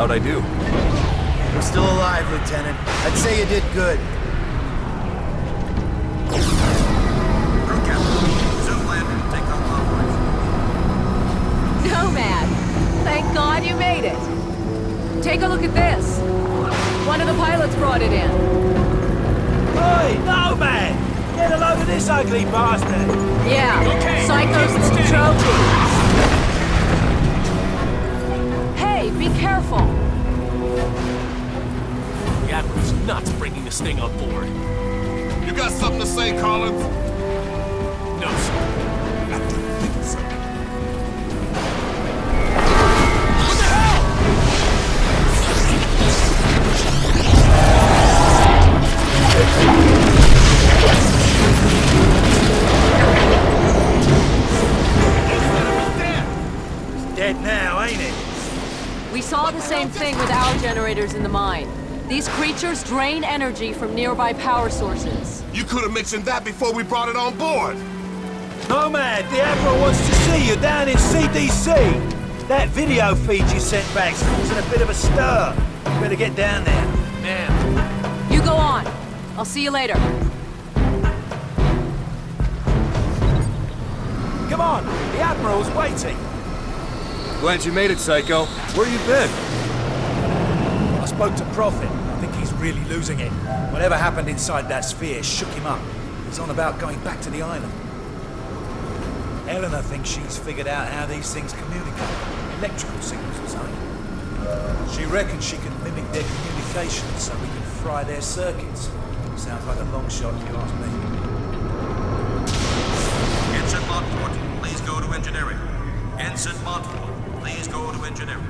How'd I do? We're still alive, Lieutenant. I'd say you did good. Crew captain, zoom landing, take off operation. Nomad! Thank God you made it! Take a look at this. One of the pilots brought it in. Oi, Nomad! Get a load of this ugly bastard! Yeah, Okay, Psycho's keep it steady. trophy. Hey, be careful! The Admiral's nuts bringing this thing on board. You got something to say, Collins? No, sir. I didn't think so. What the hell? It's dead now, ain't it? We saw the same thing with our generators in the mine. These creatures drain energy from nearby power sources. You could have mentioned that before we brought it on board. Nomad, the Admiral wants to see you down in CDC. That video feed you sent back's causing a bit of a stir. You better get down there. Man, You go on. I'll see you later. Come on, the Admiral's waiting. Glad you made it, Psycho. Where you been? I spoke to Prophet. I think he's really losing it. Whatever happened inside that sphere shook him up. He's on about going back to the island. Eleanor thinks she's figured out how these things communicate. Electrical signals or something. She reckons she can mimic their communications so we can fry their circuits. Sounds like a long shot if you ask me. Ensign Montfort, please go to engineering. Ensign Montfort, please go to engineering.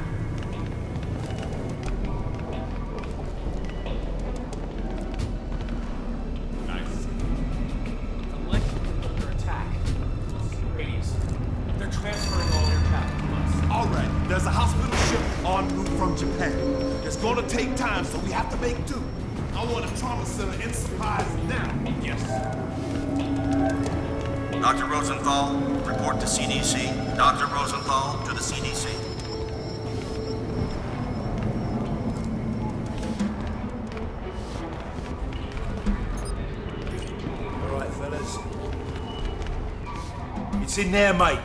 All right, there's a hospital ship en route from Japan. It's gonna take time, so we have to make do. I want a trauma center in Surprise now. yes. Dr. Rosenthal, report to CDC. Dr. Rosenthal to the CDC. All right, fellas. It's in there, mate.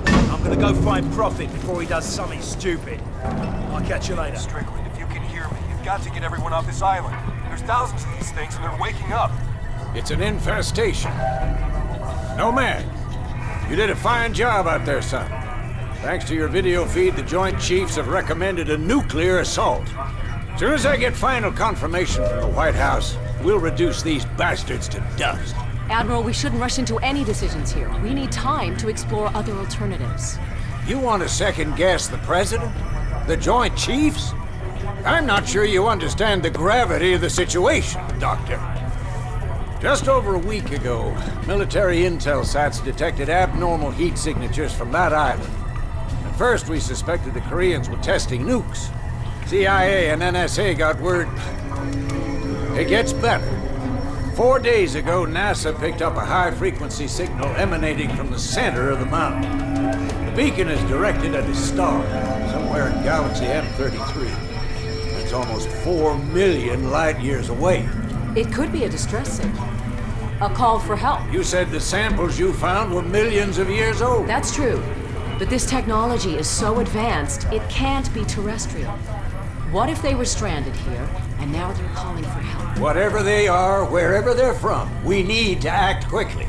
I'm gonna go find Prophet before he does something stupid. I'll catch you later. Strickland, if you can hear me, you've got to get everyone off this island. There's thousands of these things and they're waking up. It's an infestation. Nomad, you did a fine job out there, son. Thanks to your video feed, the Joint Chiefs have recommended a nuclear assault. As soon as I get final confirmation from the White House, we'll reduce these bastards to dust. Admiral, we shouldn't rush into any decisions here. We need time to explore other alternatives. You want to second-guess the President? The Joint Chiefs? I'm not sure you understand the gravity of the situation, Doctor. Just over a week ago, military intel sites detected abnormal heat signatures from that island. At first, we suspected the Koreans were testing nukes. CIA and NSA got word. It gets better. 4 days ago, NASA picked up a high-frequency signal emanating from the center of the mountain. The beacon is directed at a star, somewhere in galaxy M33. It's almost 4 million light-years away. It could be a distress signal. A call for help. You said the samples you found were millions of years old. That's true. But this technology is so advanced, it can't be terrestrial. What if they were stranded here, and now they're calling for help? Whatever they are, wherever they're from, we need to act quickly.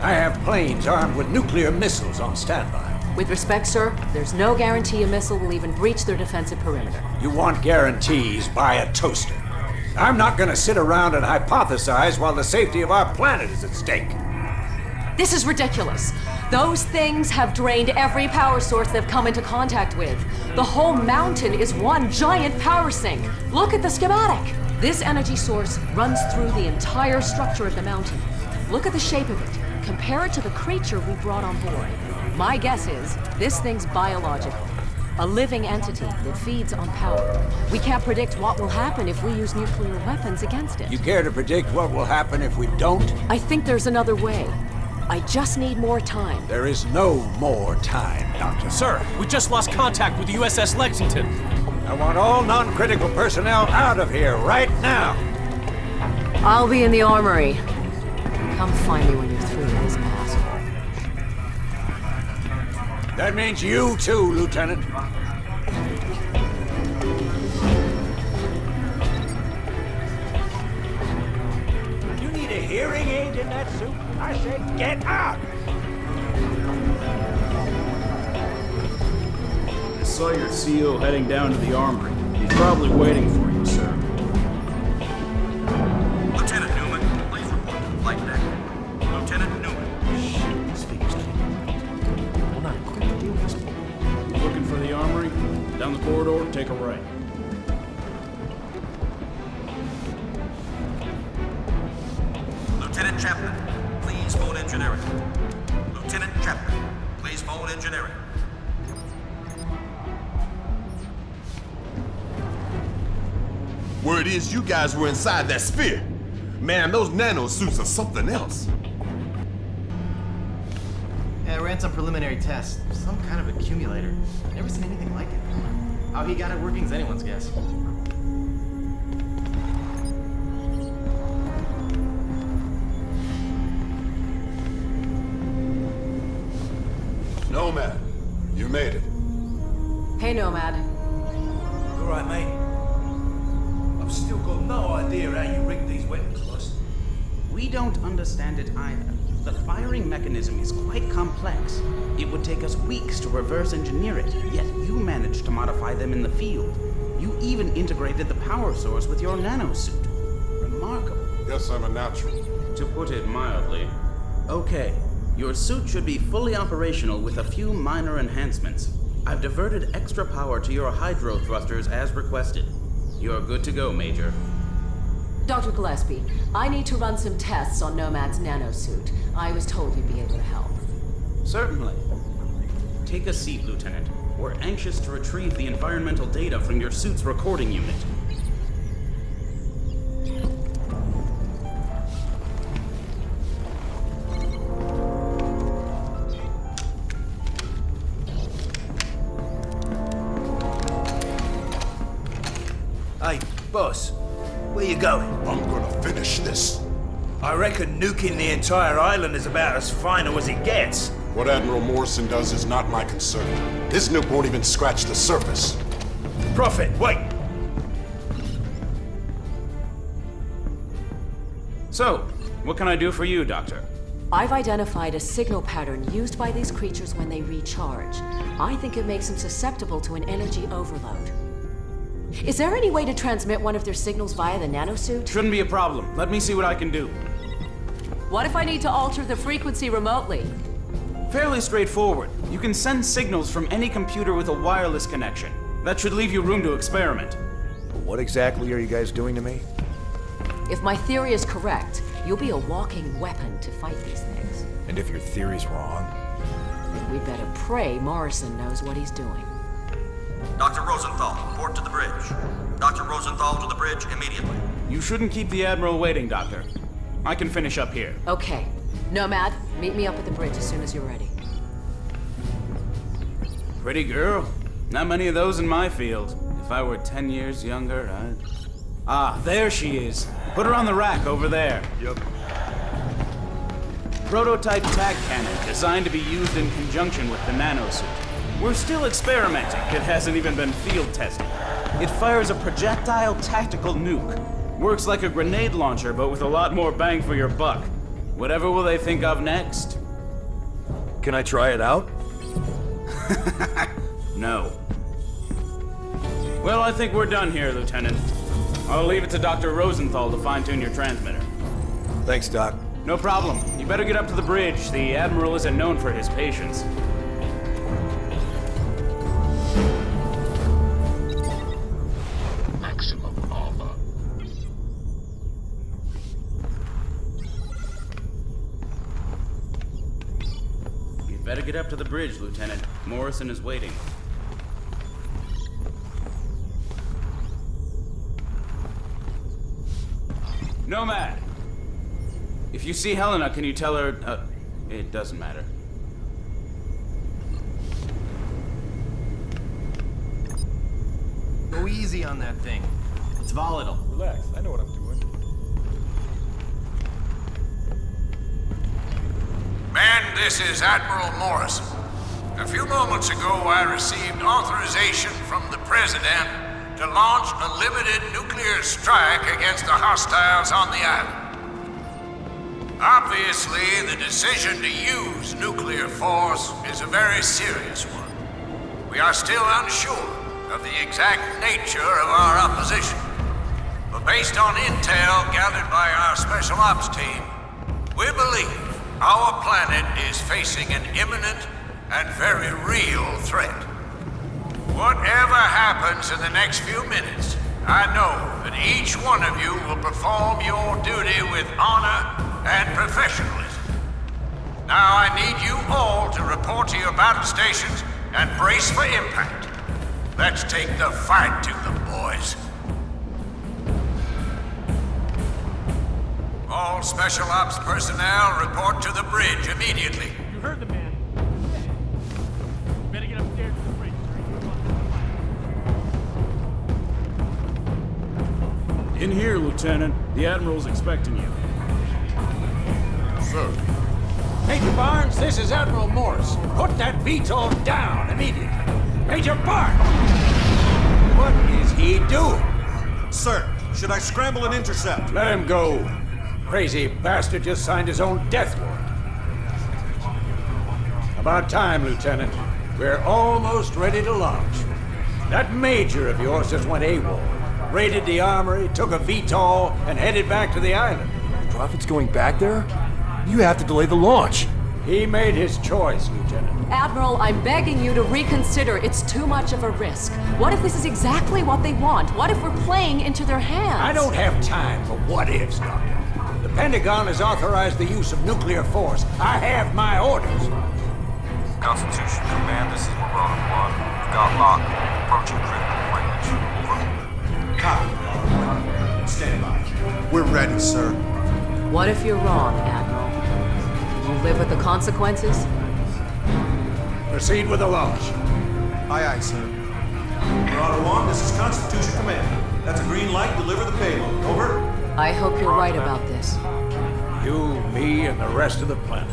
I have planes armed with nuclear missiles on standby. With respect, sir, there's no guarantee a missile will even breach their defensive perimeter. You want guarantees, buy a toaster. I'm not gonna sit around and hypothesize while the safety of our planet is at stake. This is ridiculous. Those things have drained every power source they've come into contact with. The whole mountain is one giant power sink. Look at the schematic. This energy source runs through the entire structure of the mountain. Look at the shape of it. Compare it to the creature we brought on board. My guess is this thing's biological. A living entity that feeds on power. We can't predict what will happen if we use nuclear weapons against it. You care to predict what will happen if we don't? I think there's another way. I just need more time. There is no more time, Doctor. Sir, we just lost contact with the USS Lexington. I want all non-critical personnel out of here right now. I'll be in the armory. Come find me when you're through with this asshole. That means you too, Lieutenant. You need a hearing aid in that suit? I said get out! I saw your CO heading down to the armory. He's probably waiting for you, sir. Lieutenant Newman, please report to the flight deck. Lieutenant Newman. Shit, these figures can't. We're not equipped to deal with this. Looking for the armory? Down the corridor, take a right. Lieutenant Chapman, please phone engineering. Lieutenant Chapman, please phone engineering. Word is you guys were inside that sphere. Man, those nano suits are something else. Yeah, I ran some preliminary tests. Some kind of accumulator. Never seen anything like it. How he got it working is anyone's guess. Nomad, you made it. Hey, Nomad. All right, mate. I've still got no idea how you rigged these weapons, boss. We don't understand it either. The firing mechanism is quite complex. It would take us weeks to reverse engineer it, yet you managed to modify them in the field. You even integrated the power source with your nanosuit. Remarkable. Yes, I'm a natural. To put it mildly. Okay, your suit should be fully operational with a few minor enhancements. I've diverted extra power to your hydro thrusters as requested. You're good to go, Major. Dr. Gillespie, I need to run some tests on Nomad's nanosuit. I was told you'd be able to help. Certainly. Take a seat, Lieutenant. We're anxious to retrieve the environmental data from your suit's recording unit. Hey, boss, where you going? I'm gonna finish this. I reckon nuking the entire island is about as final as it gets. What Admiral Morrison does is not my concern. His nuke won't even scratch the surface. Prophet, wait! So, what can I do for you, Doctor? I've identified a signal pattern used by these creatures when they recharge. I think it makes them susceptible to an energy overload. Is there any way to transmit one of their signals via the nanosuit? Shouldn't be a problem. Let me see what I can do. What if I need to alter the frequency remotely? Fairly straightforward. You can send signals from any computer with a wireless connection. That should leave you room to experiment. What exactly are you guys doing to me? If my theory is correct, you'll be a walking weapon to fight these things. And if your theory's wrong? We'd better pray Morrison knows what he's doing. Dr. Rosenthal, report to the bridge. Dr. Rosenthal to the bridge immediately. You shouldn't keep the Admiral waiting, Doctor. I can finish up here. Okay. Nomad, meet me up at the bridge as soon as you're ready. Pretty girl. Not many of those in my field. If I were 10 years younger, I'd... Ah, there she is. Put her on the rack over there. Yep. Prototype tag cannon designed to be used in conjunction with the nanosuit. We're still experimenting. It hasn't even been field tested. It fires a projectile tactical nuke. Works like a grenade launcher, but with a lot more bang for your buck. Whatever will they think of next? Can I try it out? No. Well, I think we're done here, Lieutenant. I'll leave it to Dr. Rosenthal to fine-tune your transmitter. Thanks, Doc. No problem. You better get up to the bridge. The Admiral isn't known for his patience. Maximum armor. You'd better get up to the bridge, Lieutenant. Morrison is waiting. Nomad! If you see Helena, can you tell her, It doesn't matter. Go easy on that thing. It's volatile. Relax, I know what I'm doing. Men, this is Admiral Morrison. A few moments ago, I received authorization from the President to launch a limited nuclear strike against the hostiles on the island. Obviously, the decision to use nuclear force is a very serious one. We are still unsure of the exact nature of our opposition. But based on intel gathered by our Special Ops team, we believe our planet is facing an imminent and very real threat. Whatever happens in the next few minutes, I know that each one of you will perform your duty with honor and professionalism. Now I need you all to report to your battle stations and brace for impact. Let's take the fight to them, boys. All Special Ops personnel report to the bridge immediately. You heard the man. Better get upstairs to the bridge, sir. In here, Lieutenant. The Admiral's expecting you. Sir. Major Barnes, this is Admiral Morris. Put that VTOL down immediately. Major Barnes! What is he doing? Sir, should I scramble and intercept? Let him go. Crazy bastard just signed his own death warrant. About time, Lieutenant. We're almost ready to launch. That major of yours just went AWOL. Raided the armory, took a VTOL, and headed back to the island. The Prophet's going back there? You have to delay the launch. He made his choice, Lieutenant. Admiral, I'm begging you to reconsider. It's too much of a risk. What if this is exactly what they want? What if we're playing into their hands? I don't have time for what-ifs, Doctor. The Pentagon has authorized the use of nuclear force. I have my orders. Constitution Command, this is Marauder 1. We've got lock. Approaching critical range. Over. Copy. Stand by. We're ready, sir. What if you're wrong, Admiral? You live with the consequences? Proceed with the launch. Aye, aye, sir. Marauder 1, this is Constitution Command. That's a green light. Deliver the payload. Over. I hope you're right about this. You, me, and the rest of the planet.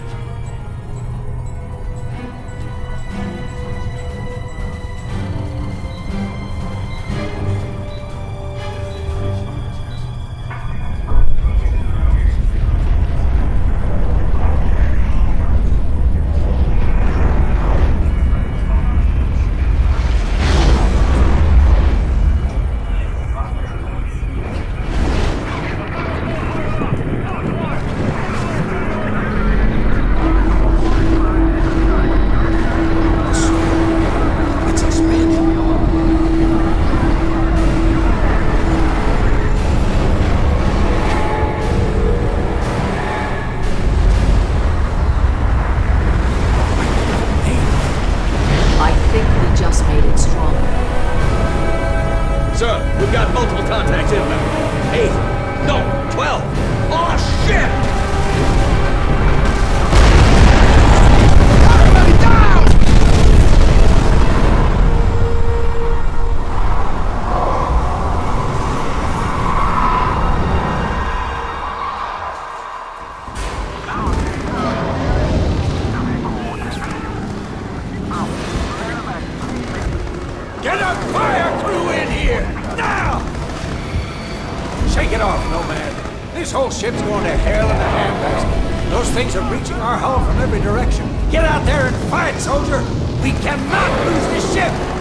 This whole ship's going to hell in a handbasket. Those things are reaching our hull from every direction. Get out there and fight, soldier! We cannot lose this ship!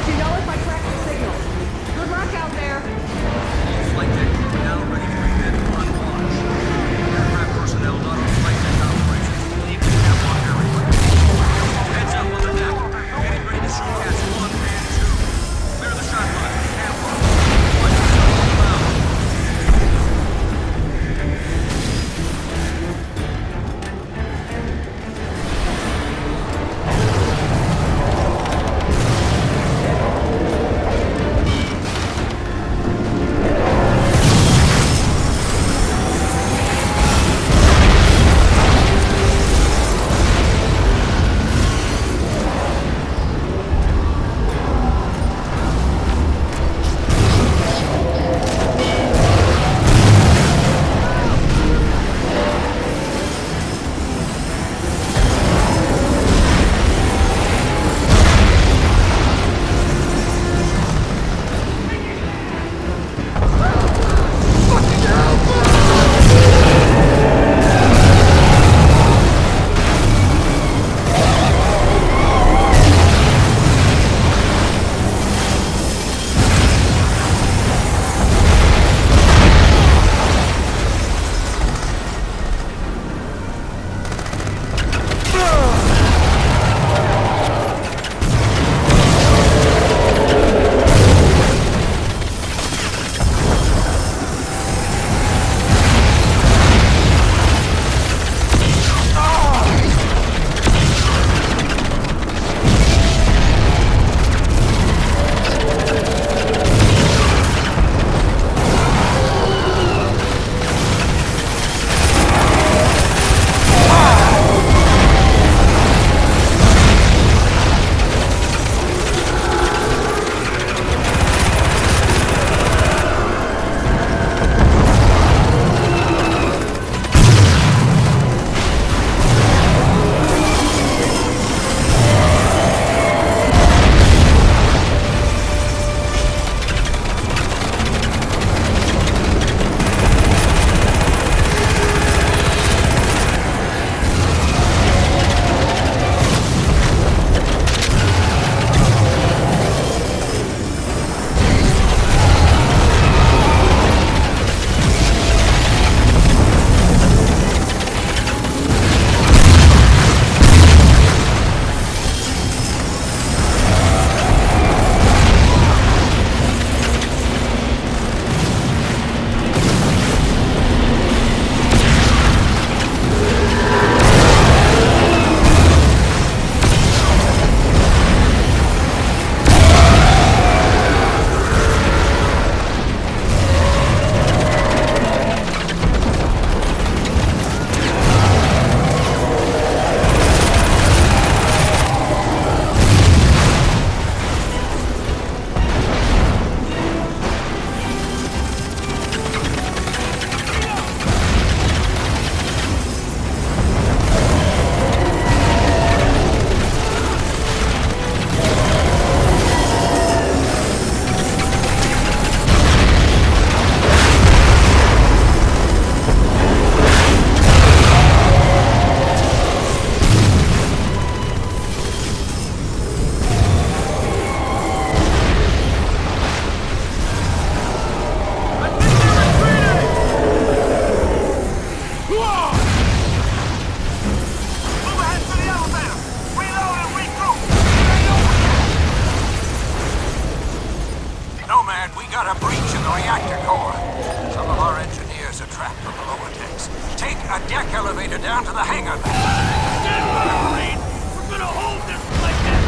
Do you know if I track the signal? Good luck out there. All flight deck now ready to remit on launch. Aircraft personnel not on flight deck operations. Leave the camp on area. Heads up on the deck. Getting ready to shoot cats 1 and 2. Clear the shot line. Camp on. Flight personnel inbound. down to the hangar. Stand by, Marine! We're gonna hold this like that!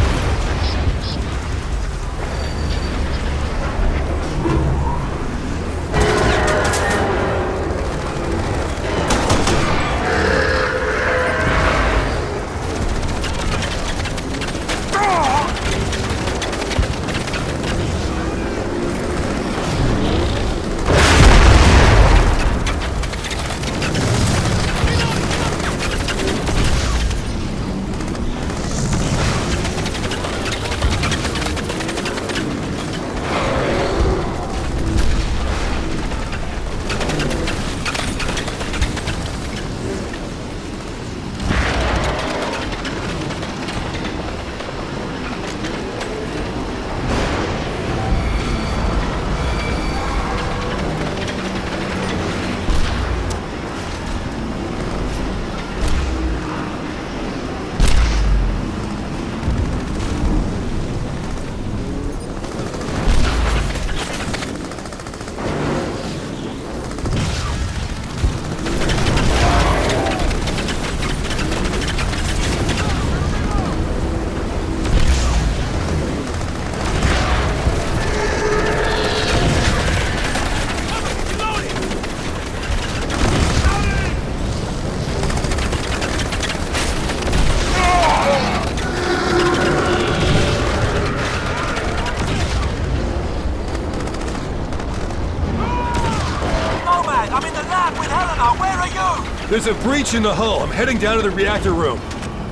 There's a breach in the hull. I'm heading down to the reactor room.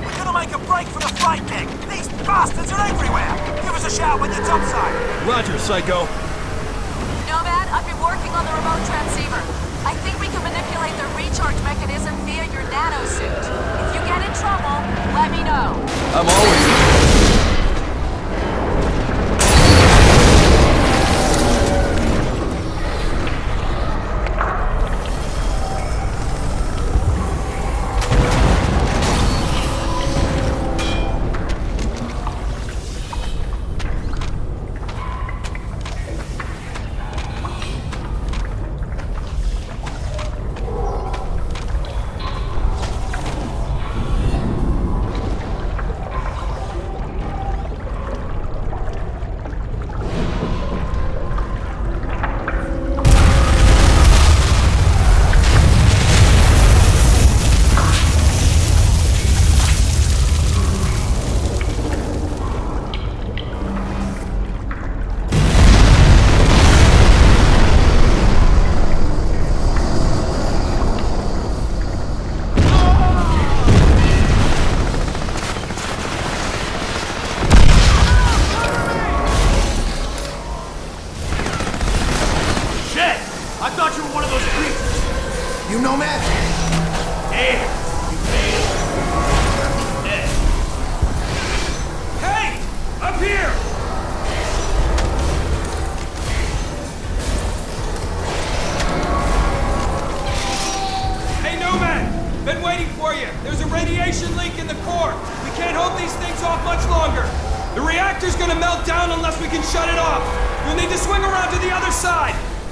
We're gonna make a break for the flight deck. These bastards are everywhere. Give us a shout when you're topside. Roger, Psycho. Nomad, I've been working on the remote transceiver. I think we can manipulate the recharge mechanism via your nanosuit. If you get in trouble, let me know. I'm always...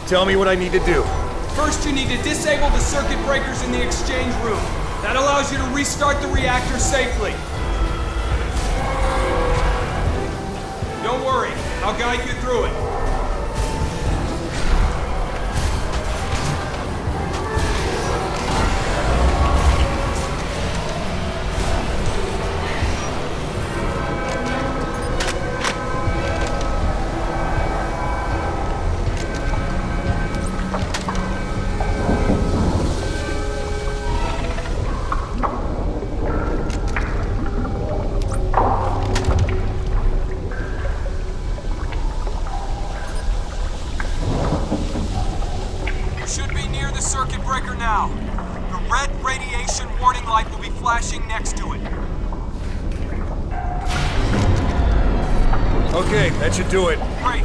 Tell me what I need to do. First, you need to disable the circuit breakers in the exchange room. That allows you to restart the reactor safely. Don't worry, I'll guide you through it. Okay, that should do it. Great.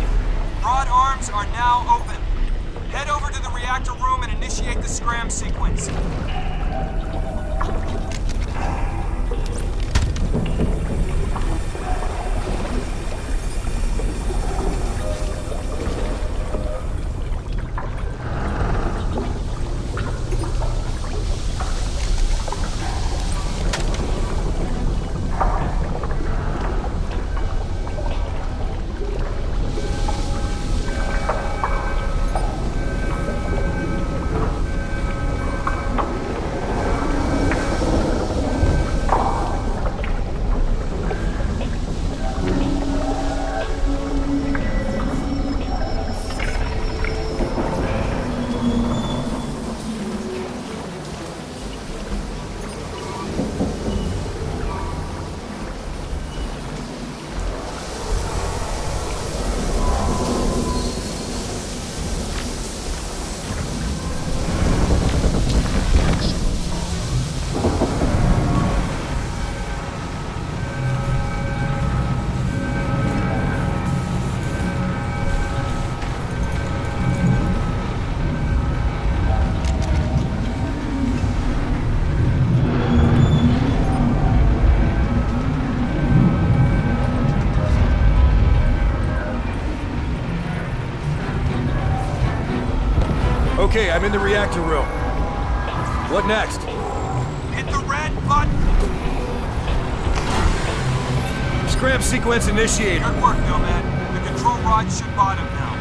Rod arms are now open. Head over to the reactor room and initiate the scram sequence. Okay, I'm in the reactor room. What next? Hit the red button. Scram sequence initiated. Good work, Nomad. The control rod should bottom now.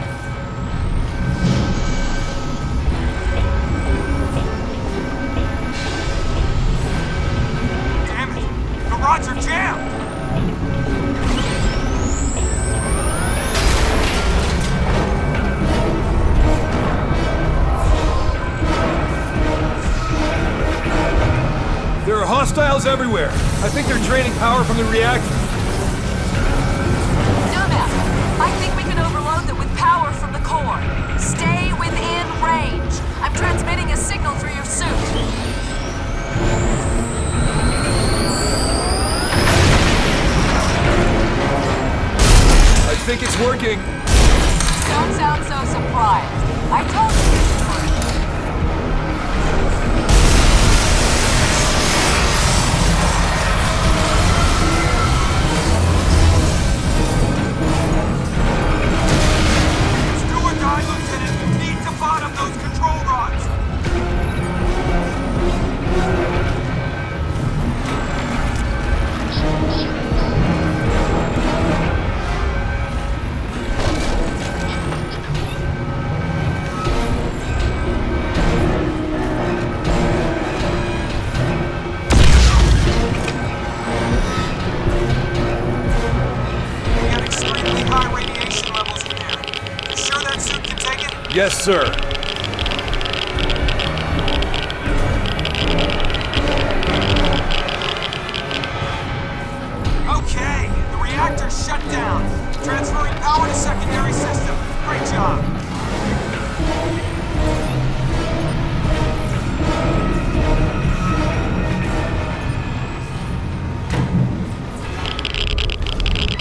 Damn it! The rods are jammed! signals everywhere. I think they're draining power from the reactor. Nomad, I think we can overload them with power from the core. Stay within range. I'm transmitting a signal through your suit. I think it's working. Don't sound so surprised. I told you it would work. Steward guy, Lieutenant. Need to bottom those control rods. We got extremely high radiation levels in there. You sure that suit can take it? Yes, sir. Okay, the reactor's shut down. Transferring power to secondary system. Great job.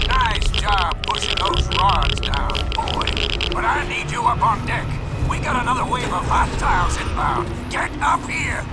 Nice job pushing those rods down, boy. But I need you up on deck. We got another wave of hostiles inbound. Get up here!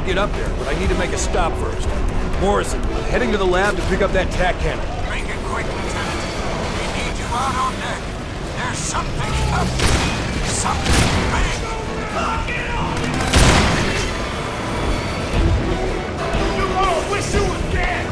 get up there, but I need to make a stop first. Morrison, I'm heading to the lab to pick up that tack cannon. Make it quick, Lieutenant. We need you out on deck. There's something up. Something big. Lock it on! You all wish you was dead!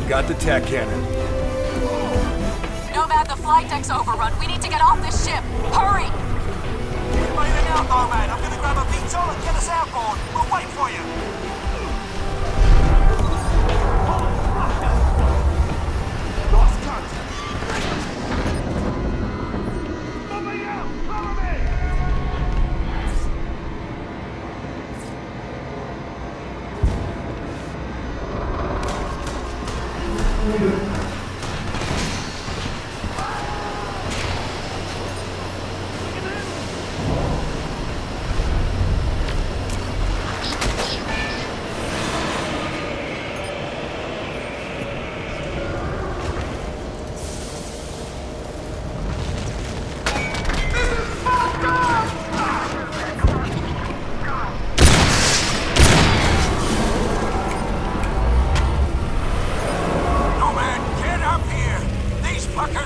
Got the tack cannon. Nomad, the flight deck's overrun. We need to get off this ship. Hurry! We're waiting out, Nomad. I'm gonna grab a VTOL and get us airborne. We'll wait for you. Lost contact. Somebody else, follow me!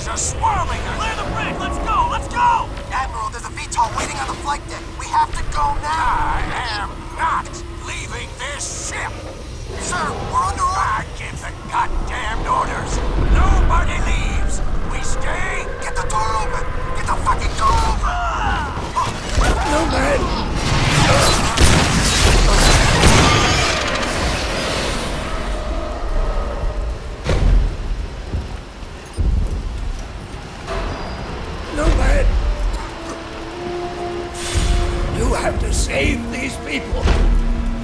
Are swarming us! Clear the bridge! Let's go! Let's go! Admiral, there's a VTOL waiting on the flight deck. We have to go now! I am not leaving this ship! Sir, we're under I give the goddamned orders! Nobody leaves! We stay! Get the door open! Get the fucking door open! Nomad! Nomad! You have to save these people!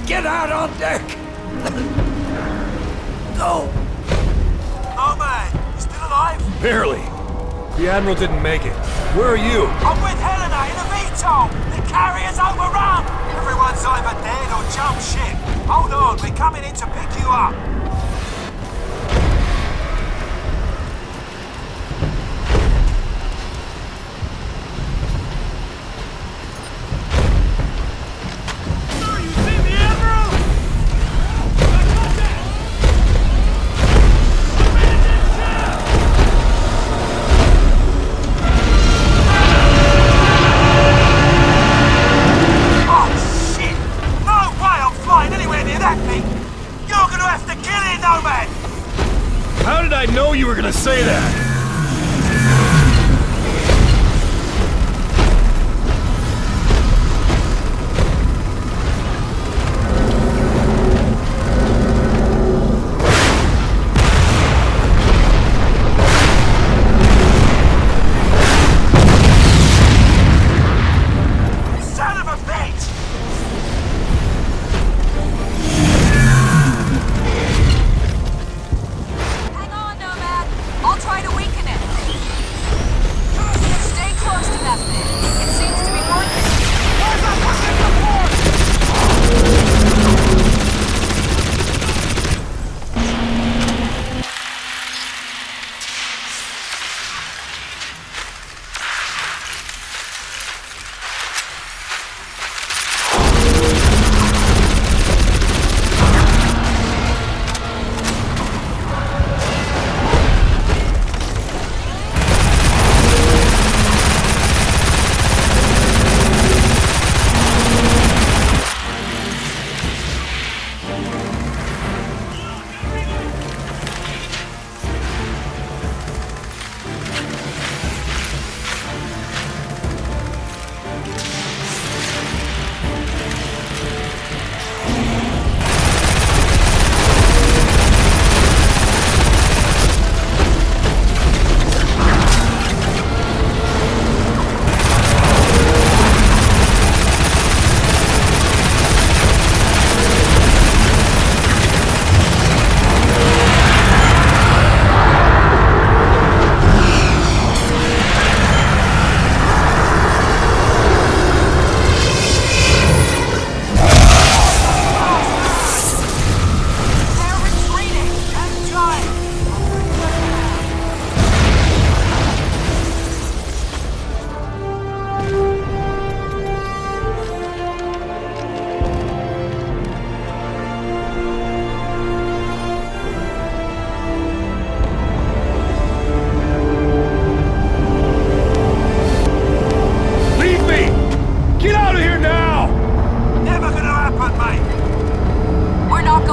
Get out on deck! Go! Nomad, you still alive? Barely. The Admiral didn't make it. Where are you? I'm with Helena in a VTOL! The carrier's overrun! Everyone's either dead or jumped ship. Hold on, we're coming in to pick you up. How did I know you were gonna say that? I'll try to weaken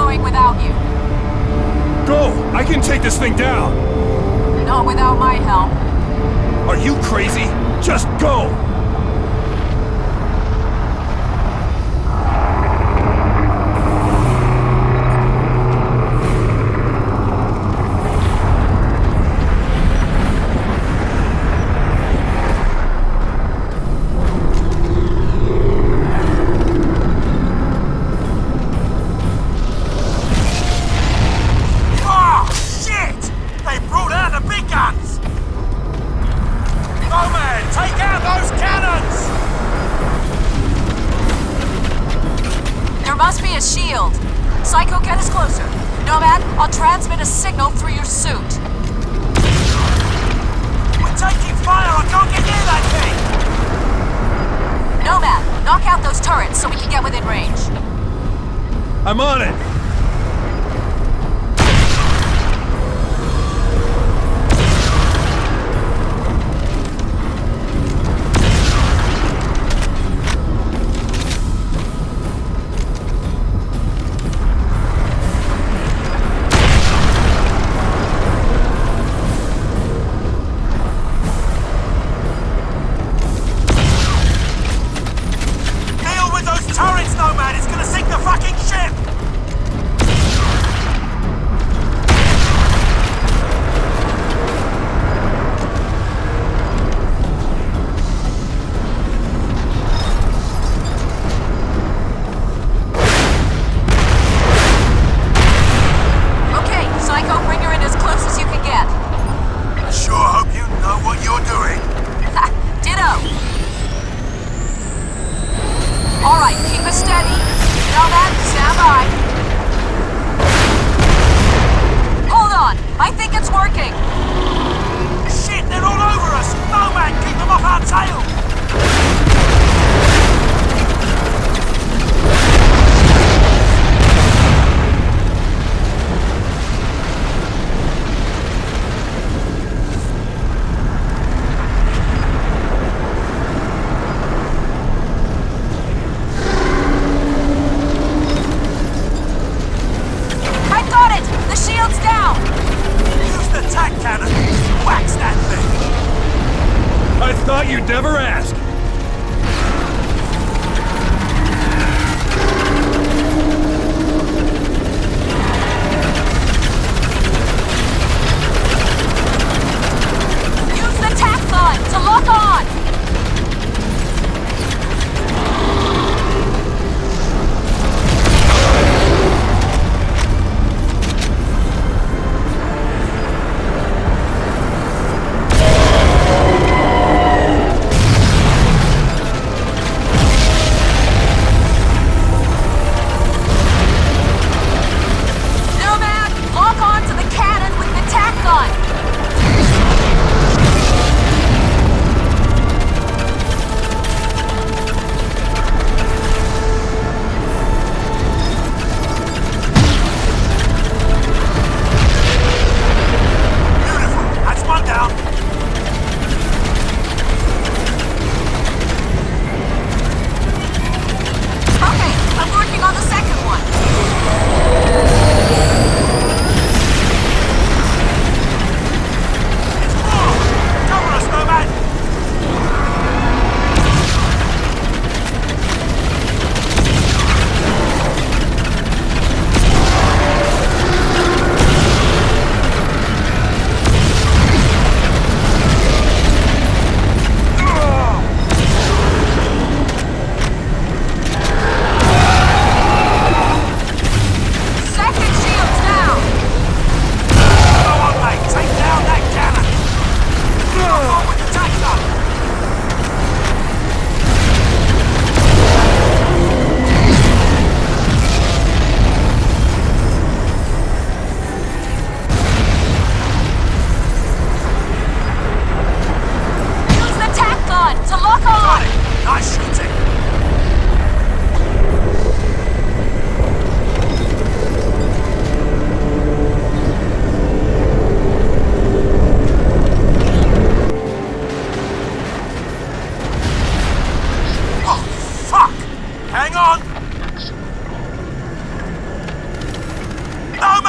going without you. Go! I can take this thing down! Not without my help. Are you crazy? Just go! Psycho, get us closer. Nomad, I'll transmit a signal through your suit. We're taking fire! I can't get near that thing! Nomad, knock out those turrets so we can get within range. I'm on it! You'd never ask! Use the tack line to lock on!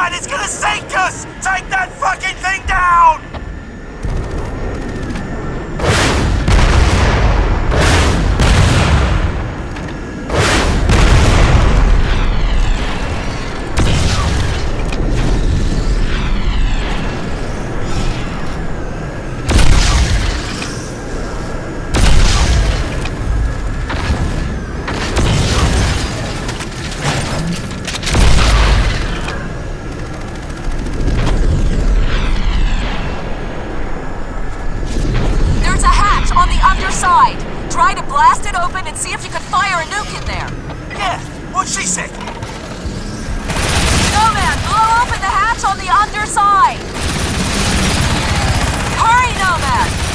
God, it's gonna sink us! Take that fucking thing down! Try to blast it open and see if you can fire a nuke in there. Yeah, what'd she say? Nomad, blow open the hatch on the underside! Hurry, Nomad!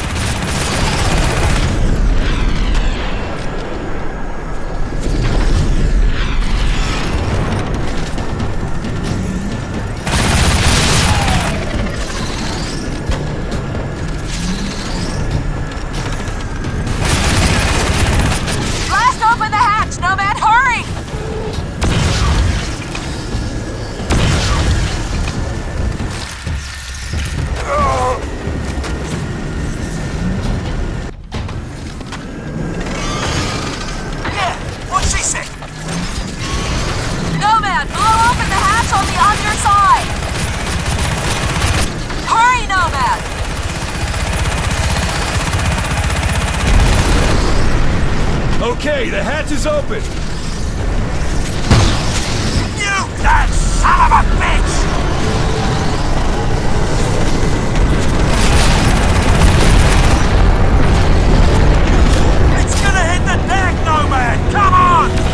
Nomad, hurry! Yeah, what'd she say? Nomad, blow open the hatch on the underside! Hurry, Nomad! Okay, the hatch is open! You that son of a bitch! It's gonna hit the deck, Nomad! Come on!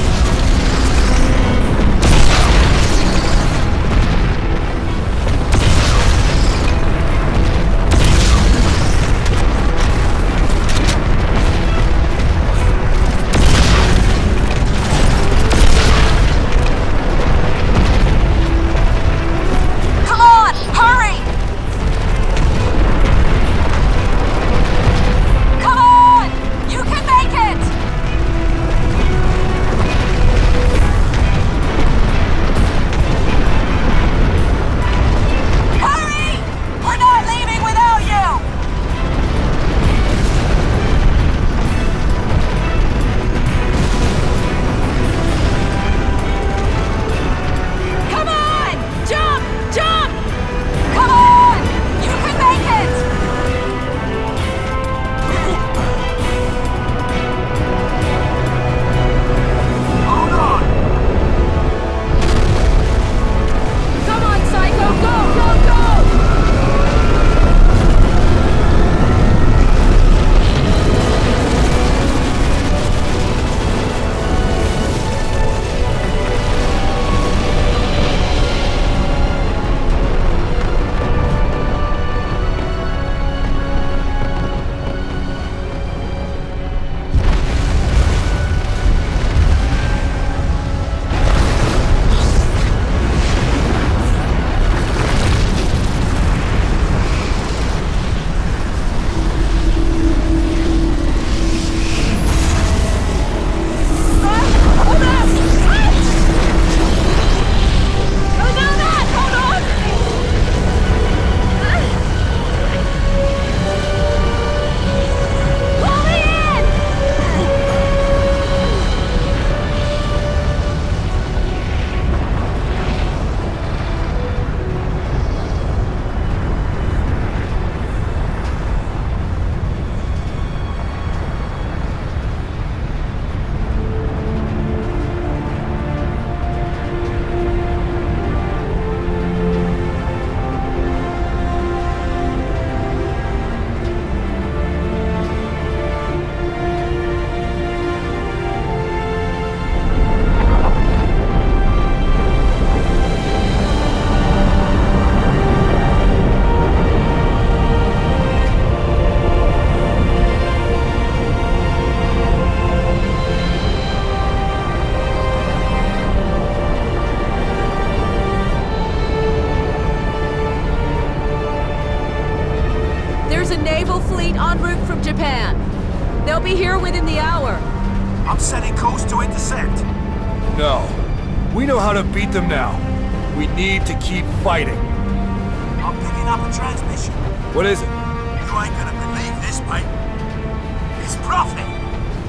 en route from Japan. They'll be here within the hour. I'm setting course to intercept. No. We know how to beat them now. We need to keep fighting. I'm picking up a transmission. What is it? You ain't gonna believe this, mate. It's Prophet.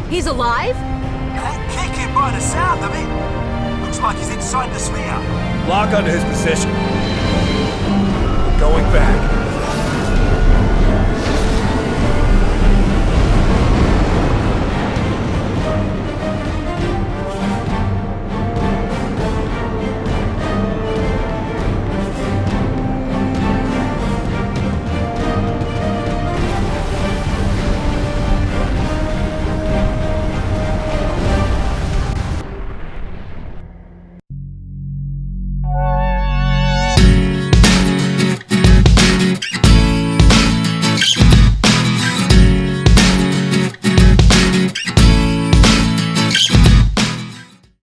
He's alive? Can't kick him by the sound of it. Looks like he's inside the sphere. Lock onto his position. We're going back.